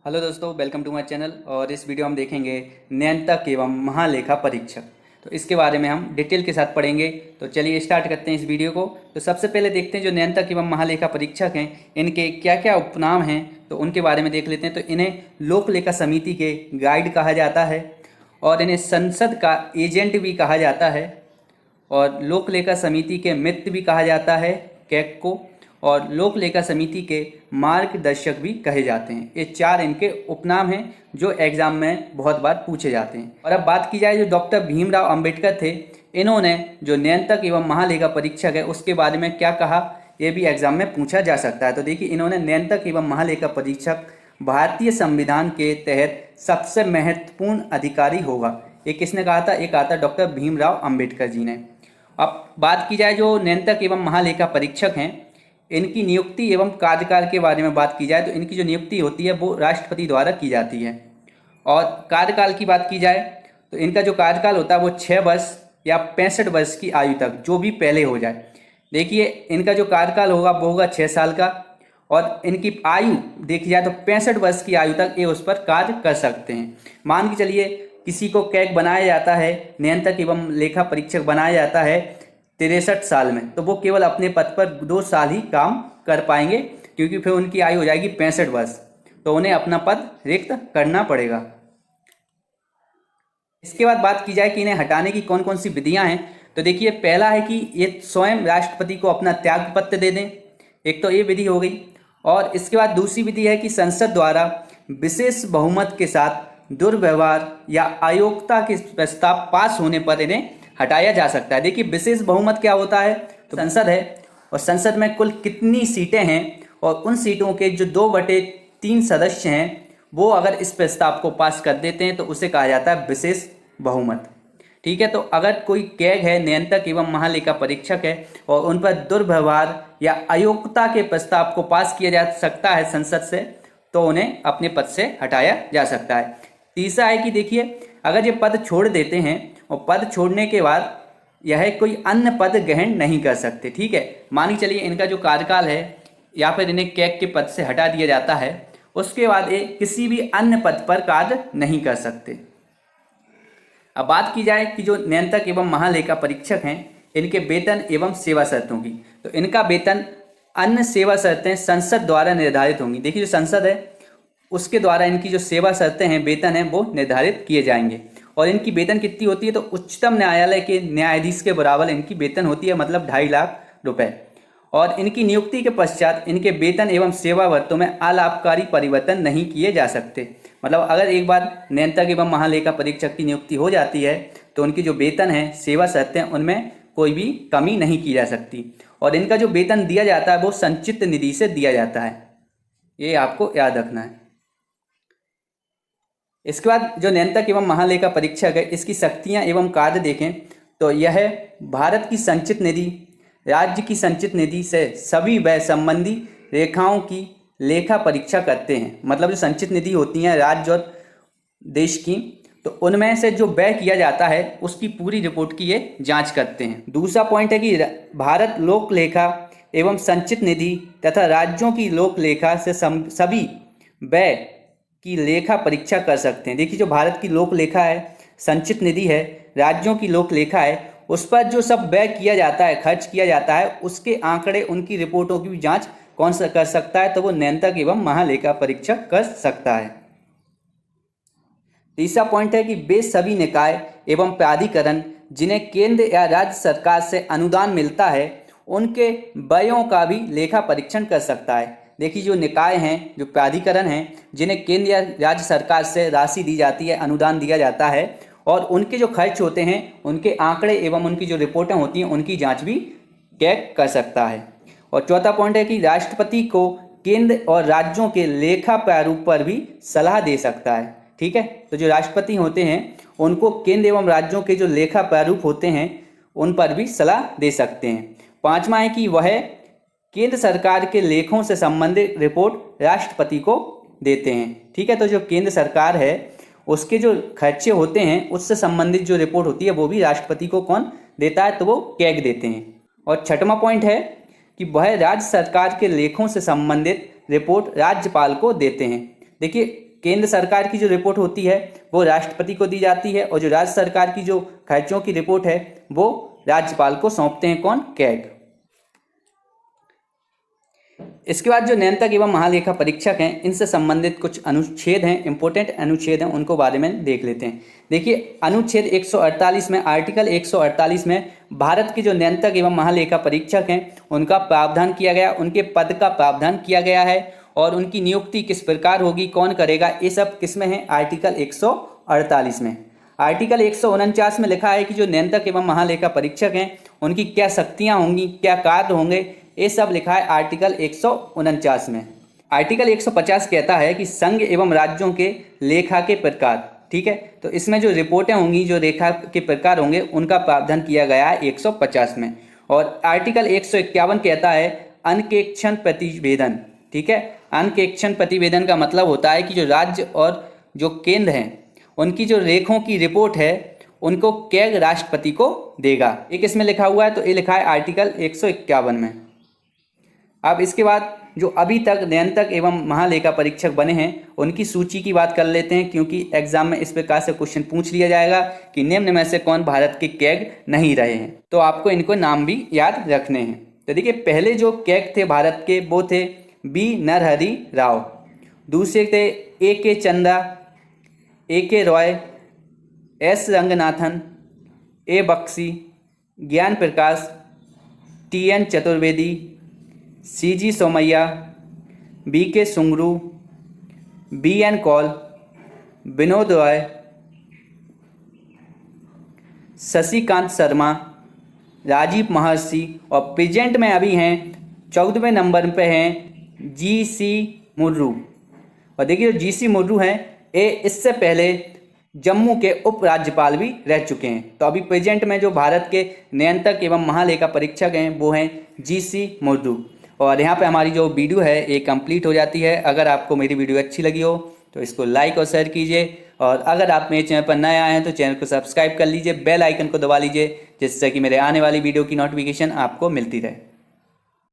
Hello दोस्तों, welcome to my channel. और इस वीडियो हम देखेंगे नियंत्रक एवं महालेखा परीक्षक। तो इसके बारे में हम डिटेल के साथ पढ़ेंगे। तो चलिए स्टार्ट करते हैं इस वीडियो को। तो सबसे पहले देखते हैं जो नियंत्रक एवं महालेखा परीक्षक हैं, इनके क्या क्या उपनाम हैं, तो उनके बारे में देख लेते हैं। तो इन्हें लोक लेखा समिति के गाइड कहा जाता है और इन्हें संसद का एजेंट भी कहा जाता है और लोक लेखा समिति के मित्र भी कहा जाता है कैग को, और लोक लेखा समिति के मार्गदर्शक भी कहे जाते हैं। ये चार इनके उपनाम हैं जो एग्जाम में बहुत बार पूछे जाते हैं। और अब बात की जाए जो डॉक्टर भीमराव अंबेडकर थे, इन्होंने जो नियंत्रक एवं महालेखा परीक्षक है उसके बारे में क्या कहा, ये भी एग्जाम में पूछा जा सकता है। तो देखिए, इन्होंने नियंत्रक एवं महालेखा परीक्षक भारतीय संविधान के तहत सबसे महत्वपूर्ण अधिकारी होगा, ये किसने कहा था? ये कहा था डॉक्टर भीमराव अंबेडकर जी ने। अब बात की जाए जो नियंत्रक एवं महालेखा परीक्षक हैं, इनकी नियुक्ति एवं कार्यकाल के बारे में बात की जाए तो इनकी जो नियुक्ति होती है वो राष्ट्रपति द्वारा की जाती है। और कार्यकाल की बात की जाए तो इनका जो कार्यकाल होता है वो 6 वर्ष या 65 वर्ष की आयु तक, जो भी पहले हो जाए। देखिए, इनका जो कार्यकाल होगा वो होगा 6 साल का, और इनकी आयु देखी जाए तो 65 वर्ष की आयु तक ये उस पर कार्य कर सकते हैं। मान के चलिए किसी को कैग बनाया जाता है, नियंत्रक एवं लेखा परीक्षक बनाया जाता है 63 साल में, तो वो केवल अपने पद पर 2 साल ही काम कर पाएंगे, क्योंकि फिर उनकी आयु हो जाएगी 65 वर्ष, तो उन्हें अपना पद रिक्त करना पड़ेगा। इसके बाद बात की जाए कि इन्हें हटाने की कौन कौन सी विधियां हैं, तो देखिए, पहला है कि ये स्वयं राष्ट्रपति को अपना त्यागपत्र दे दें, एक तो ये विधि हो गई। और इसके बाद दूसरी विधि है कि संसद द्वारा विशेष बहुमत के साथ दुर्व्यवहार या अयोग्यता के प्रस्ताव पास होने पर इन्हें हटाया जा सकता है। देखिए, विशेष बहुमत क्या होता है? तो संसद है, और संसद में कुल कितनी सीटें हैं, और उन सीटों के जो 2/3 सदस्य हैं वो अगर इस प्रस्ताव को पास कर देते हैं तो उसे कहा जाता है विशेष बहुमत। ठीक है, तो अगर कोई कैग है, नियंत्रक एवं महालेखा परीक्षक है, और उन पर दुर्व्यवहार या अयोग्यता के प्रस्ताव को पास किया जा सकता है संसद से, तो उन्हें अपने पद से हटाया जा सकता है। तीसरा है कि देखिए, अगर ये पद छोड़ देते हैं और पद छोड़ने के बाद यह कोई अन्य पद ग्रहण नहीं कर सकते। ठीक है, मान के चलिए इनका जो कार्यकाल है या फिर इन्हें कैग के पद से हटा दिया जाता है, उसके बाद ये किसी भी अन्य पद पर कार्य नहीं कर सकते। अब बात की जाए कि जो नियंत्रक एवं महालेखा परीक्षक हैं, इनके वेतन एवं सेवा शर्तों की, तो इनका वेतन, अन्य सेवा शर्तें संसद द्वारा निर्धारित होंगी। देखिए, जो संसद है उसके द्वारा इनकी जो सेवा शर्तें हैं, वेतन है, वो निर्धारित किए जाएंगे। और इनकी वेतन कितनी होती है? तो उच्चतम न्यायालय के न्यायाधीश के बराबर इनकी वेतन होती है, मतलब 2.5 लाख रुपए। और इनकी नियुक्ति के पश्चात इनके वेतन एवं सेवा वर्तों में अलाभकारी परिवर्तन नहीं किए जा सकते। मतलब अगर एक बार नियंत्रक एवं महालेखा परीक्षक की नियुक्ति हो जाती है तो उनकी जो वेतन है, सेवा शर्तें, उनमें कोई भी कमी नहीं की जा सकती। और इनका जो वेतन दिया जाता है वो संचित निधि से दिया जाता है, ये आपको याद रखना है। इसके बाद जो नियंत्रक एवं महालेखा परीक्षक है, इसकी शक्तियां एवं कार्य देखें तो यह भारत की संचित निधि, राज्य की संचित निधि से सभी व्यय संबंधी रेखाओं की लेखा परीक्षा करते हैं। मतलब जो संचित निधि होती हैं राज्य और देश की, तो उनमें से जो व्यय किया जाता है उसकी पूरी रिपोर्ट की ये जांच करते हैं। दूसरा पॉइंट है कि भारत लोक लेखा एवं संचित निधि तथा राज्यों की लोक लेखा से सभी व्यय की लेखा परीक्षा कर सकते हैं। देखिए, जो भारत की लोक लेखा है, संचित निधि है, राज्यों की लोक लेखा है, उस पर जो सब व्यय किया जाता है, खर्च किया जाता है, उसके आंकड़े, उनकी रिपोर्टों की भी जांच कौन सा कर सकता है? तो वो नियंत्रक एवं महालेखा परीक्षक कर सकता है। तीसरा पॉइंट है कि वे सभी निकाय एवं प्राधिकरण जिन्हें केंद्र या राज्य सरकार से अनुदान मिलता है, उनके व्ययों का भी लेखा परीक्षण कर सकता है। देखिए, जो निकाय हैं, जो प्राधिकरण हैं, जिन्हें केंद्र या राज्य सरकार से राशि दी जाती है, अनुदान दिया जाता है, और उनके जो खर्च होते हैं, उनके आंकड़े एवं उनकी जो रिपोर्टें होती हैं, उनकी जांच भी कैग कर सकता है। और चौथा पॉइंट है कि राष्ट्रपति को केंद्र और राज्यों के लेखा प्रारूप पर भी सलाह दे सकता है। ठीक है, तो जो राष्ट्रपति होते हैं उनको केंद्र एवं राज्यों के जो लेखा प्रारूप होते हैं उन पर भी सलाह दे सकते हैं। पांचवा है कि वह केंद्र सरकार के लेखों से संबंधित रिपोर्ट राष्ट्रपति को देते हैं। ठीक है, तो जो केंद्र सरकार है उसके जो खर्चे होते हैं उससे संबंधित जो रिपोर्ट होती है वो भी राष्ट्रपति को कौन देता है? तो वो कैग देते हैं। और छठवां पॉइंट है कि वह राज्य सरकार के लेखों से संबंधित रिपोर्ट राज्यपाल को देते हैं। देखिए, केंद्र सरकार की जो रिपोर्ट होती है वो राष्ट्रपति को दी जाती है, और जो राज्य सरकार की जो खर्चों की रिपोर्ट है वो राज्यपाल को सौंपते हैं। कौन? कैग। इसके बाद जो नियंत्रक एवं महालेखा परीक्षक हैं, इनसे संबंधित कुछ अनुच्छेद हैं, इंपॉर्टेंट अनुच्छेद हैं, उनको बारे में देख लेते हैं। देखिए अनुच्छेद 148 में, आर्टिकल 148 में भारत के जो नियंत्रक एवं महालेखा परीक्षक हैं उनका प्रावधान किया गया, उनके पद का प्रावधान किया गया है, और उनकी नियुक्ति किस प्रकार होगी, कौन करेगा, ये सब किसमें है? आर्टिकल 148 में। आर्टिकल 149 में लिखा है कि जो नियंत्रक एवं महालेखा परीक्षक हैं उनकी क्या शक्तियां होंगी, क्या कार्य होंगे, ये सब लिखा है आर्टिकल 149 में। आर्टिकल 150 कहता है कि संघ एवं राज्यों के लेखा के प्रकार, ठीक है, तो इसमें जो रिपोर्टें होंगी, जो लेखा के प्रकार होंगे, उनका प्रावधान किया गया है 150 में। और आर्टिकल 151 कहता है अंकेक्षण प्रतिवेदन, ठीक है। अंकेक्षण प्रतिवेदन का मतलब होता है कि जो राज्य और जो केंद्र हैं उनकी जो लेखों की रिपोर्ट है उनको कैग राष्ट्रपति को देगा। एक इसमें लिखा हुआ है, तो ये लिखा है आर्टिकल 151 में। अब इसके बाद जो अभी तक नियंत्रक एवं महालेखा परीक्षक बने हैं उनकी सूची की बात कर लेते हैं, क्योंकि एग्जाम में इस प्रकार से क्वेश्चन पूछ लिया जाएगा कि निम्न में से कौन भारत के कैग नहीं रहे हैं, तो आपको इनको नाम भी याद रखने हैं। तो देखिए पहले जो कैग थे भारत के वो थे बी नरहरि राव, दूसरे थे A.K. चंदा, A.K. Roy, S. Ranganathan, A. Bakshi, ज्ञान प्रकाश, T.N. Chaturvedi, C.G. Somaiya, B.K. सुंगरू, B.N. Kaul, Vinod Roy, Shashikant Sharma, Rajiv महर्षि, और प्रेजेंट में अभी हैं 14वें नंबर पे हैं G.C. मुर्रू। और देखिए जो G.C. मुर्रू हैं ये इससे पहले जम्मू के उपराज्यपाल भी रह चुके हैं। तो अभी प्रेजेंट में जो भारत के नियंत्रक एवं महालेखा परीक्षक हैं वो हैं G.C. मुर्रू। और यहाँ पे हमारी जो वीडियो है ये कंप्लीट हो जाती है। अगर आपको मेरी वीडियो अच्छी लगी हो तो इसको लाइक और शेयर कीजिए, और अगर आप मेरे चैनल पर नए आए हैं तो चैनल को सब्सक्राइब कर लीजिए, बेल आइकन को दबा लीजिए, जिससे कि मेरे आने वाली वीडियो की नोटिफिकेशन आपको मिलती रहे।